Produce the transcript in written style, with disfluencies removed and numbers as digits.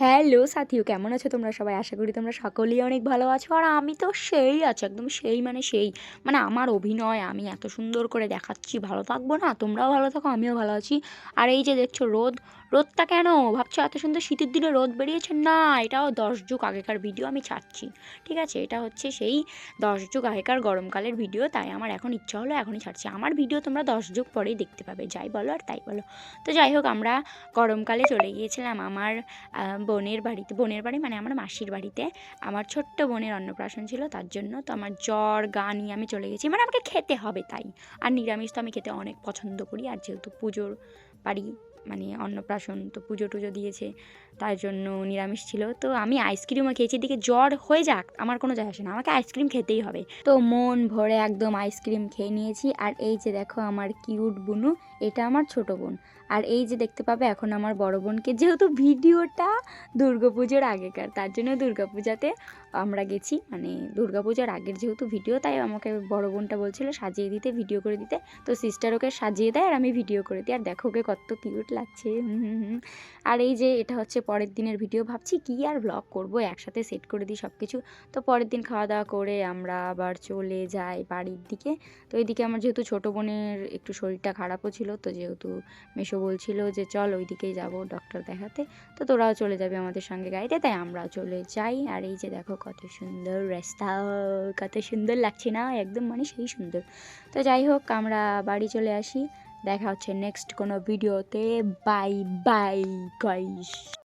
Hello সাথীও, কেমন আছো তোমরা সবাই? আশা করি তোমরা সকলেই অনেক ভালো আছো। আর আমি তো সেই আছি, একদম সেই মানে সেই মানে আমার অভিনয় আমি এত সুন্দর করে দেখাচ্ছি, ভালো থাকবো না? তোমরাও ভালো থাকো, আমিও ভালো আছি। আর এই যে দেখছো রোদটা কেন ভাবছো এত সুন্দর শীতের দিনে রোদ বেরিয়েছে? না, এটাও 10 যুগ আগেকার ভিডিও আমি ছাড়ছি, ঠিক আছে? এটা হচ্ছে সেই 10 যুগ আগেকার গরমকালের ভিডিও, তাই আমার এখন ইচ্ছা হলো এখনই ছাড়ছি। আমার ভিডিও তোমরা 10 যুগ পরেই দেখতে পাবে, যাই বলো আর তাই বলো। তো যাই হোক, আমরা গরমকালে চলে গিয়েছিলাম আমার বোনের বাড়ি মানে আমার মাসির বাড়িতে। আমার ছোট্ট বোনের অন্নপ্রাশন ছিল, তার জন্য তো আমার জ্বর গা নিয়ে আমি চলে গেছি, মানে আমাকে খেতে হবে তাই। আর নিরামিষ তো আমি খেতে অনেক পছন্দ করি, আর যেহেতু পুজোর বাড়ি মানে অন্নপ্রাশন, তো পুজো টুজো দিয়েছে, তার জন্য নিরামিষ ছিল। তো আমি আইসক্রিমও খেয়েছি, এদিকে জ্বর হয়ে যাক আমার কোনো যায় আসে না, আমাকে আইসক্রিম খেতেই হবে। তো মন ভরে একদম আইসক্রিম খেয়ে নিয়েছি। আর এই যে দেখো আমার কিউট বুনু, এটা আমার ছোট বোন। আর এই যে দেখতে পাবে এখন আমার বড় বোনকে, যেহেতু ভিডিওটা দুর্গাপুজোর আগেকার, তার জন্য দুর্গাপূজাতে আমরা গেছি, মানে দুর্গাপূজার আগের যেহেতু ভিডিও, তাই আমাকে বড় বোনটা বলছিল সাজিয়ে দিতে, ভিডিও করে দিতে। তো সিস্টার ওকে সাজিয়ে দেয় আর আমি ভিডিও করে দিই। আর দেখো ওকে কত কিউট লাগছে। আর এই যে এটা হচ্ছে পরের দিনের ভিডিও, ভাবছি কি আর ব্লগ করব, একসাথে সেট করে দিই সব কিছু। তো পরের দিন খাওয়া দাওয়া করে আমরা আবার চলে যাই বাড়ির দিকে। তো এইদিকে আমার যেহেতু ছোটো বোনের একটু শরীরটা খারাপও ছিল, তো যেহেতু মেসো বলছিল যে চল ওইদিকেই যাব ডক্টর দেখাতে, তো তোরাও চলে যাবে আমাদের সঙ্গে গাড়িতে, তাই আমরাও চলে যাই। আর এই যে দেখো কত সুন্দর রাস্তা, কত সুন্দর লাগছে না একদম, মানে সেই সুন্দর। তো যাই হোক, আমরা বাড়ি চলে আসি। দেখা হচ্ছে নেক্সট কোনো ভিডিওতে। Bye bye guys.